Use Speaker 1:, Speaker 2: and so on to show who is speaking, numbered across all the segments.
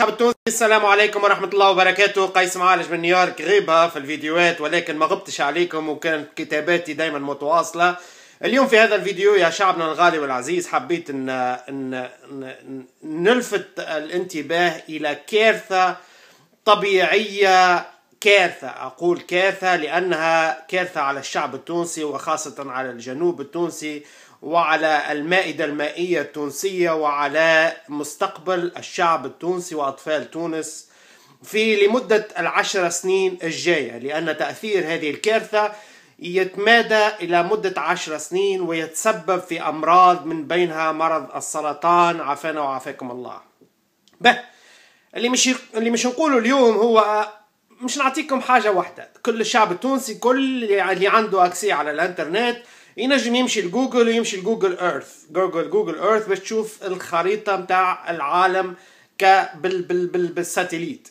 Speaker 1: التونسي، السلام عليكم ورحمة الله وبركاته. قيس معالج من نيويورك. غيبة في الفيديوهات ولكن ما غبتش عليكم وكانت كتاباتي دايما متواصلة. اليوم في هذا الفيديو يا شعبنا الغالي والعزيز حبيت ان نلفت الانتباه إلى كارثة طبيعية. كارثة، أقول كارثة لأنها كارثة على الشعب التونسي وخاصة على الجنوب التونسي وعلى المائدة المائية التونسية وعلى مستقبل الشعب التونسي وأطفال تونس لمدة 10 سنين الجاية، لأن تأثير هذه الكارثة يتمادى إلى مدة 10 سنين ويتسبب في أمراض من بينها مرض السرطان، عافانا وعافاكم الله. اللي مش نقوله اليوم هو مش نعطيكم حاجة واحدة. كل الشعب التونسي، كل اللي عنده أكسي على الانترنت ينجم يمشي لجوجل ويمشي لجوجل ايرث، جوجل ايرث باش تشوف الخريطة متاع العالم بالساتليت.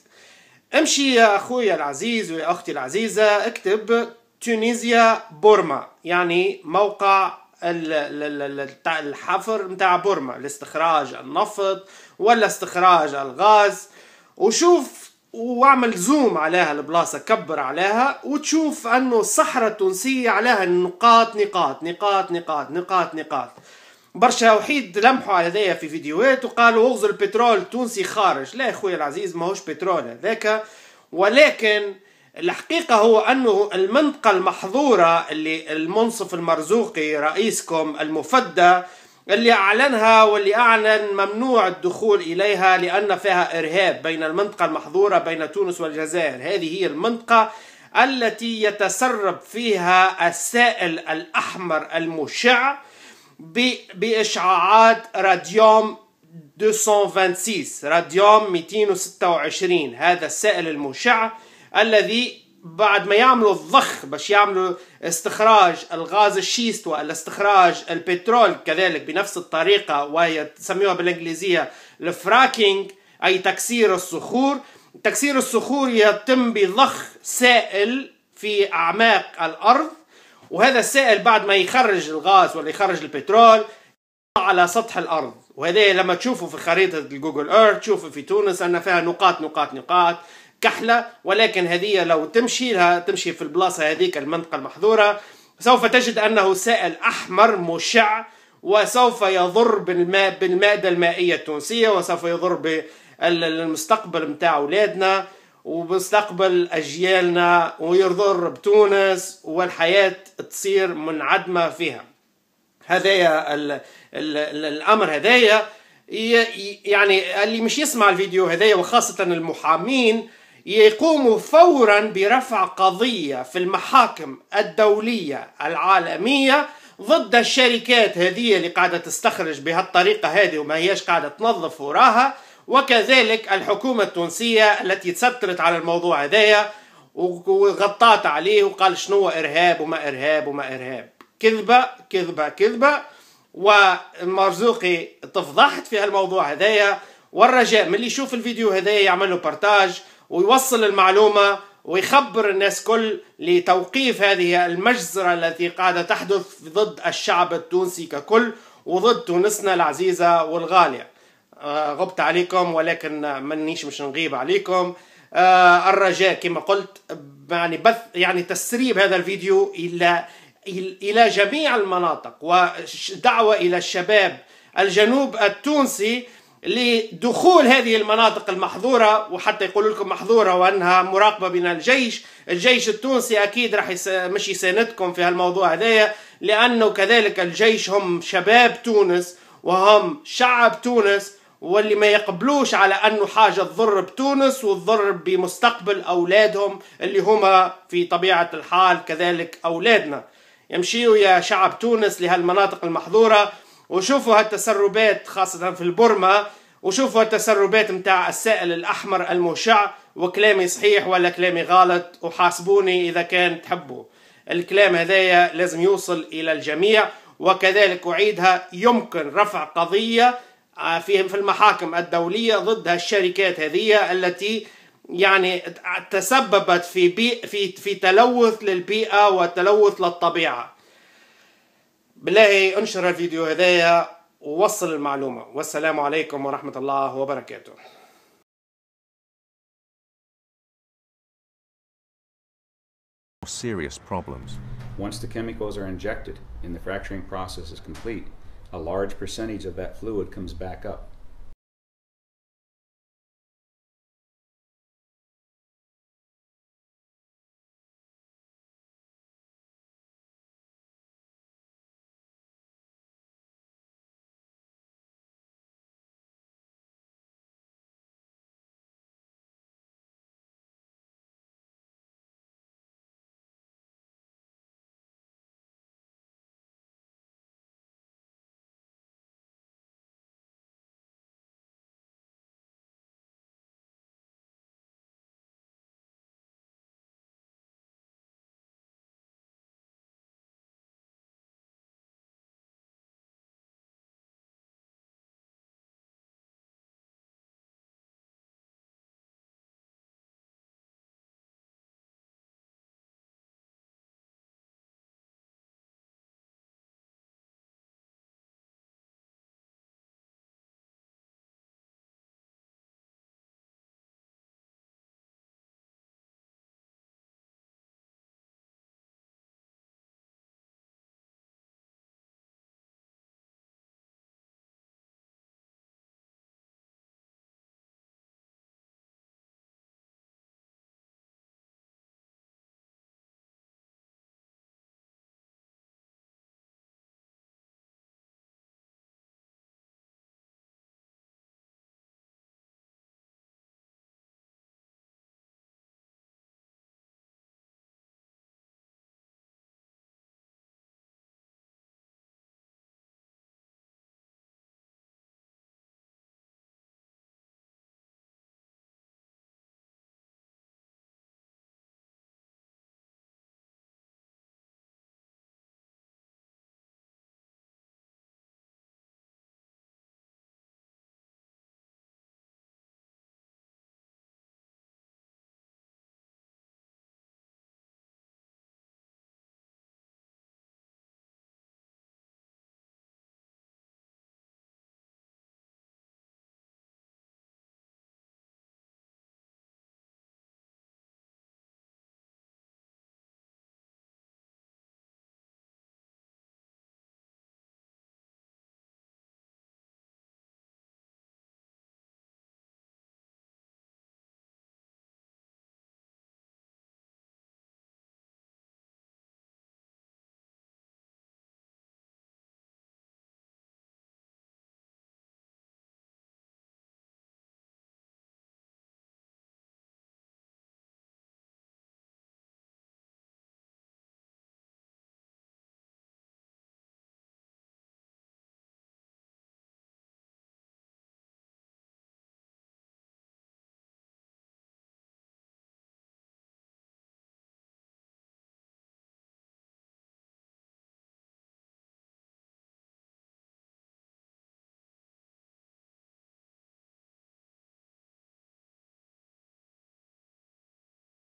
Speaker 1: امشي يا اخويا العزيز ويا اختي العزيزة، اكتب تونيزيا بورما، يعني موقع الحفر متاع بورما لاستخراج النفط ولا استخراج الغاز، وشوف واعمل زوم عليها البلاصة، كبر عليها وتشوف انه الصحراء التونسية عليها نقاط نقاط نقاط نقاط نقاط نقاط. برشا وحيد لمحوا على هذايا في فيديوهات وقالوا اغزل البترول التونسي خارج. لا يا اخويا العزيز، ماهوش بترول هذاك، ولكن الحقيقة هو أنه المنطقة المحظورة اللي المنصف المرزوقي رئيسكم المفدى اللي أعلنها واللي أعلن ممنوع الدخول إليها لأن فيها إرهاب بين المنطقة المحظورة بين تونس والجزائر. هذه هي المنطقة التي يتسرب فيها السائل الأحمر المشع بإشعاعات راديوم 226، راديوم 226. هذا السائل المشع الذي بعد ما يعملوا الضخ باش يعملوا استخراج الغاز الشيست ولا استخراج البترول كذلك بنفس الطريقة، وهي تسميوها بالانجليزية الفراكينج، أي تكسير الصخور. تكسير الصخور يتم بضخ سائل في أعماق الأرض، وهذا السائل بعد ما يخرج الغاز ولا يخرج البترول على سطح الأرض. وهذا لما تشوفوا في خريطة الجوجل ايرث تشوفوا في تونس أن فيها نقاط نقاط نقاط كحلة، ولكن هذه لو تمشي في البلاصة هذيك المنطقة المحظورة سوف تجد أنه سائل أحمر مشع، وسوف يضر بالمائدة المائية التونسية، وسوف يضر بالمستقبل متاع أولادنا ومستقبل أجيالنا، ويضر بتونس والحياة تصير منعدمة فيها. هذايا الأمر هذايا، يعني اللي مش يسمع الفيديو هذايا وخاصة المحامين يقوموا فورا برفع قضية في المحاكم الدولية العالمية ضد الشركات هذه اللي قاعدة تستخرج بهالطريقة هذه وما هيش قاعدة تنظف وراها، وكذلك الحكومة التونسية التي تسترت على الموضوع هذايا وغطات عليه وقال شنو إرهاب وما إرهاب وما إرهاب. كذبة كذبة كذبة. ومرزوقي تفضحت في هالموضوع هذايا، والرجاء من اللي يشوف الفيديو هذايا يعمل له بارتاج ويوصل المعلومة ويخبر الناس كل لتوقيف هذه المجزرة التي قاعدة تحدث ضد الشعب التونسي ككل وضد تونسنا العزيزة والغالية. غبت عليكم ولكن منيش مش نغيب عليكم. الرجاء كما قلت يعني بث يعني تسريب هذا الفيديو إلى جميع المناطق، ودعوة إلى الشباب الجنوب التونسي لدخول هذه المناطق المحظورة، وحتى يقولوا لكم محظورة وأنها مراقبة من الجيش التونسي أكيد راح مش يساندكم في هالموضوع هذايا، لأنه كذلك الجيش هم شباب تونس وهم شعب تونس، واللي ما يقبلوش على أنه حاجة تضر بتونس وتضر بمستقبل أولادهم اللي هما في طبيعة الحال كذلك أولادنا. يمشيوا يا شعب تونس لهالمناطق المحظورة وشوفوا هالتسربات خاصة في البورما، وشوفوا هالتسربات متاع السائل الأحمر المشع، وكلامي صحيح ولا كلامي غلط، وحاسبوني إذا كان تحبوا. الكلام هذايا لازم يوصل إلى الجميع، وكذلك أعيدها يمكن رفع قضية في المحاكم الدولية ضد هالشركات هذه التي يعني تسببت في تلوث للبيئة وتلوث للطبيعة. بالله انشر الفيديو هذايا ووصل المعلومة، والسلام عليكم ورحمة الله وبركاته.
Speaker 2: serious problems.
Speaker 3: Once the chemicals are injected and the fracturing process is complete, a large percentage of that fluid comes back up.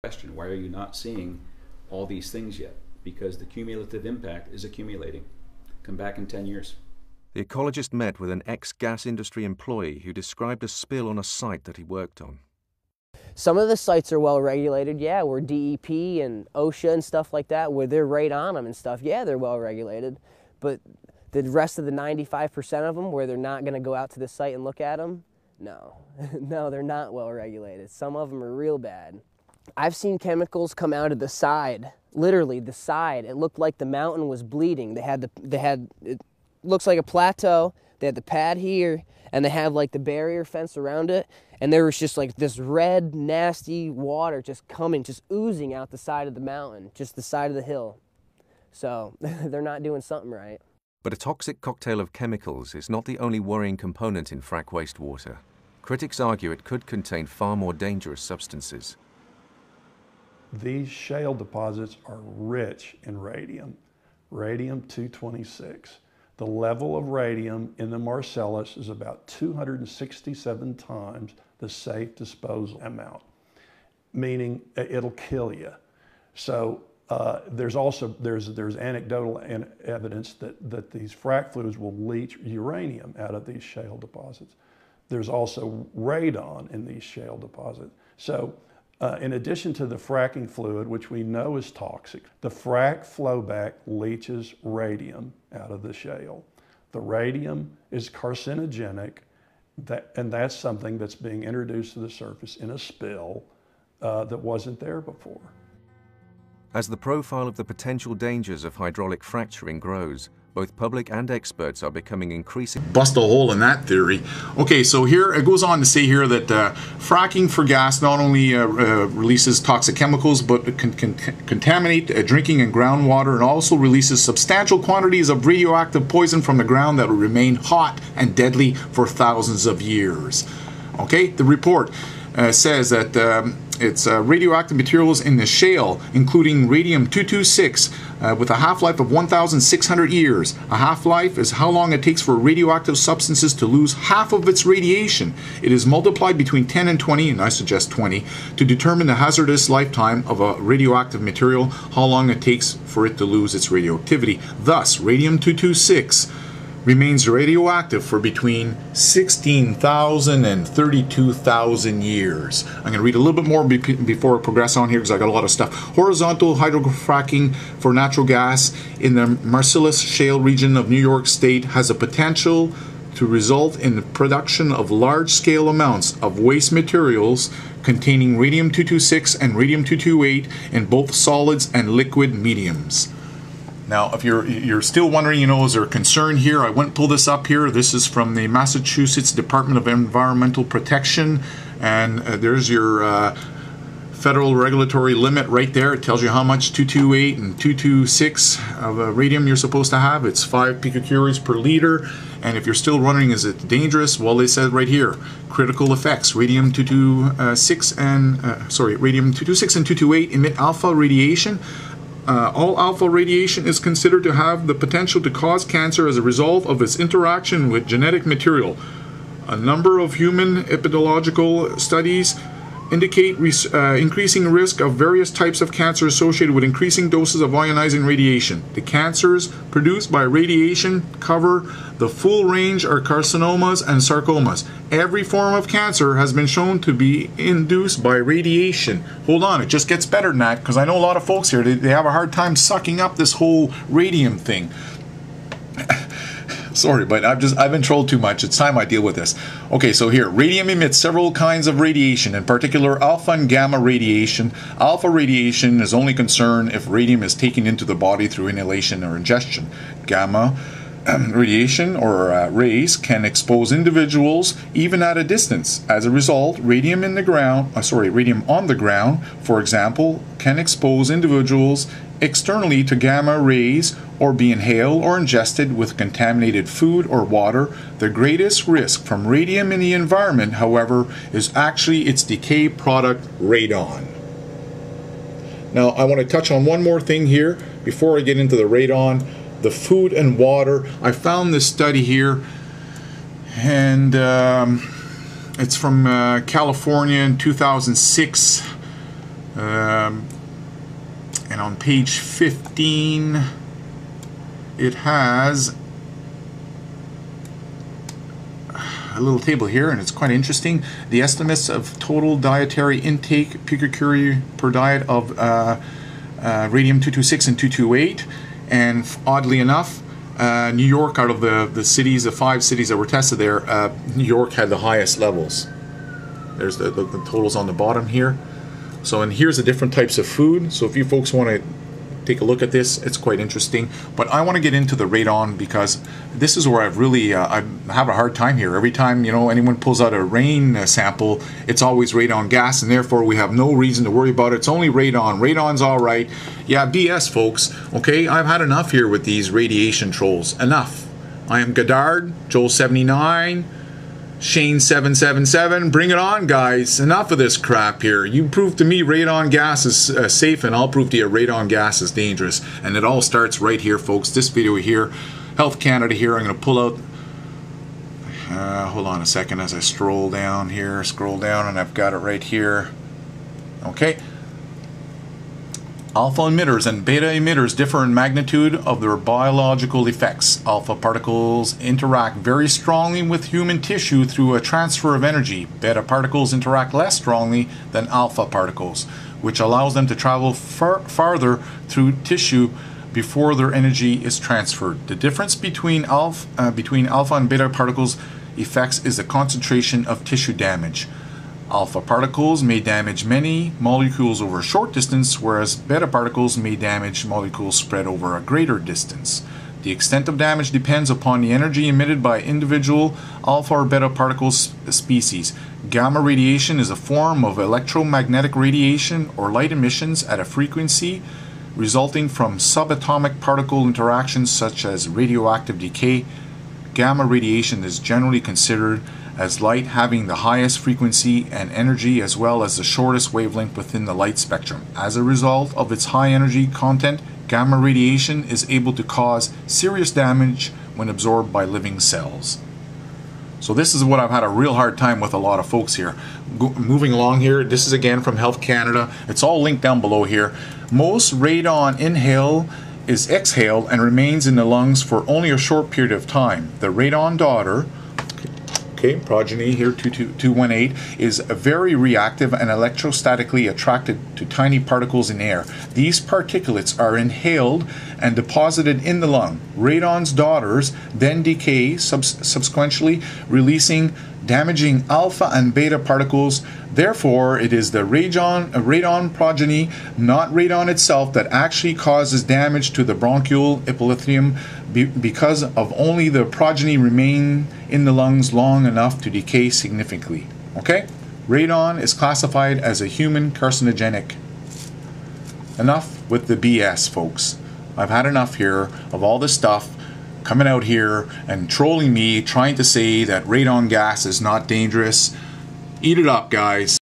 Speaker 3: Question, why are you not seeing all these things yet? Because the cumulative impact is accumulating. Come back in 10 years.
Speaker 2: The ecologist met with an ex-gas industry employee who described a spill on a site that he worked on.
Speaker 4: Some of the sites are well regulated, yeah, where DEP and OSHA and stuff like that, where they're right on them and stuff, yeah, they're well regulated. But the rest of the 95% of them, where they're not going to go out to the site and look at them, no. No, they're not well regulated. Some of them are real bad. I've seen chemicals come out of the side, literally the side. It looked like the mountain was bleeding. It looks like a plateau. They had the pad here, and they have like the barrier fence around it, and there was just like this red, nasty water just coming, just oozing out the side of the mountain, just the side of the hill. So they're not doing something right.
Speaker 2: But a toxic cocktail of chemicals is not the only worrying component in frack wastewater. Critics argue it could contain far more dangerous substances.
Speaker 5: These shale deposits are rich in radium, radium-226. The level of radium in the Marcellus is about 267 times the safe disposal amount, meaning it'll kill you. So there's anecdotal evidence that these frac fluids will leach uranium out of these shale deposits. There's also radon in these shale deposits. So In addition to the fracking fluid, which we know is toxic, the frac flowback leaches radium out of the shale. The radium is carcinogenic, and that's something that's being introduced to the surface in a spill that wasn't there before.
Speaker 2: As the profile of the potential dangers of hydraulic fracturing grows, both public and experts are becoming increasingly...
Speaker 6: Bust a hole in that theory. Okay, so here it goes on to say here that fracking for gas not only releases toxic chemicals, but can contaminate drinking and groundwater, and also releases substantial quantities of radioactive poison from the ground that will remain hot and deadly for thousands of years. Okay, the report says that it's radioactive materials in the shale, including radium-226, with a half-life of 1,600 years. A half-life is how long it takes for radioactive substances to lose half of its radiation. It is multiplied between 10 and 20, and I suggest 20, to determine the hazardous lifetime of a radioactive material, how long it takes for it to lose its radioactivity. Thus, radium-226 remains radioactive for between 16,000 and 32,000 years. I'm going to read a little bit more before I progress on here because I got a lot of stuff. Horizontal hydrofracking for natural gas in the Marcellus Shale region of New York State has a potential to result in the production of large-scale amounts of waste materials containing radium-226 and radium-228 in both solids and liquid mediums. Now, if you're still wondering, is there a concern here? I went and pulled this up here. This is from the Massachusetts Department of Environmental Protection, and there's your federal regulatory limit right there. It tells you how much 228 and 226 of radium you're supposed to have. It's 5 picocuries per liter. And if you're still wondering, is it dangerous? Well, they said right here, critical effects. Radium-226 and radium-226 and 228 emit alpha radiation. All alpha radiation is considered to have the potential to cause cancer as a result of its interaction with genetic material. A number of human epidemiological studies indicate increasing risk of various types of cancer associated with increasing doses of ionizing radiation. The cancers produced by radiation cover the full range of carcinomas and sarcomas. Every form of cancer has been shown to be induced by radiation. Hold on, it just gets better than that, because I know a lot of folks here, they have a hard time sucking up this whole radium thing. Sorry, but I've been trolled too much. It's time I deal with this. Okay, so here, radium emits several kinds of radiation, in particular alpha and gamma radiation. Alpha radiation is only concerned if radium is taken into the body through inhalation or ingestion. Gamma radiation or rays can expose individuals even at a distance. As a result, radium on the ground, for example, can expose individuals externally to gamma rays or be inhaled or ingested with contaminated food or water. The greatest risk from radium in the environment, however, is actually its decay product, radon. Now, I want to touch on one more thing here before I get into the radon. The food and water. I found this study here, and it's from California in 2006. And on page 15, it has a little table here, and it's quite interesting. The estimates of total dietary intake picocurie per diet of radium-226 and 228. And oddly enough, New York, out of the cities, the 5 cities that were tested there, New York had the highest levels. There's the totals on the bottom here. So, and here's the different types of food. So if you folks want to take a look at this, it's quite interesting. But I want to get into the radon because this is where I've really, I have a hard time here. Every time, anyone pulls out a rain sample, it's always radon gas, and therefore we have no reason to worry about it. It's only radon. Radon's all right. Yeah, BS, folks. Okay, I've had enough here with these radiation trolls. Enough. I am Godard, Joel79. Shane 777, bring it on, guys. Enough of this crap here. You prove to me radon gas is safe, and I'll prove to you radon gas is dangerous. And it all starts right here, folks. This video here, Health Canada here. I'm going to pull out. Hold on a second as I scroll down here. Scroll down, and I've got it right here. Okay. Alpha emitters and beta emitters differ in magnitude of their biological effects. Alpha particles interact very strongly with human tissue through a transfer of energy. Beta particles interact less strongly than alpha particles, which allows them to travel farther through tissue before their energy is transferred. The difference between alpha and beta particles effects is the concentration of tissue damage. Alpha particles may damage many molecules over a short distance, whereas beta particles may damage molecules spread over a greater distance. The extent of damage depends upon the energy emitted by individual alpha or beta particle species. Gamma radiation is a form of electromagnetic radiation or light emissions at a frequency resulting from subatomic particle interactions such as radioactive decay. Gamma radiation is generally considered as light having the highest frequency and energy as well as the shortest wavelength within the light spectrum. As a result of its high energy content, gamma radiation is able to cause serious damage when absorbed by living cells. So this is what I've had a real hard time with a lot of folks here. Moving along here, this is again from Health Canada. It's all linked down below here. Most radon inhale is exhaled and remains in the lungs for only a short period of time. The radon daughter, progeny here 218, is very reactive and electrostatically attracted to tiny particles in air. These particulates are inhaled and deposited in the lung. Radon's daughters then decay subsequently, releasing damaging alpha and beta particles. Therefore, it is the radon progeny, not radon itself, that actually causes damage to the bronchial epithelium because of only the progeny remain in the lungs long enough to decay significantly. Okay? Radon is classified as a human carcinogenic. Enough with the BS, folks. I've had enough here of all this stuff coming out here and trolling me, trying to say that radon gas is not dangerous. Eat it up, guys.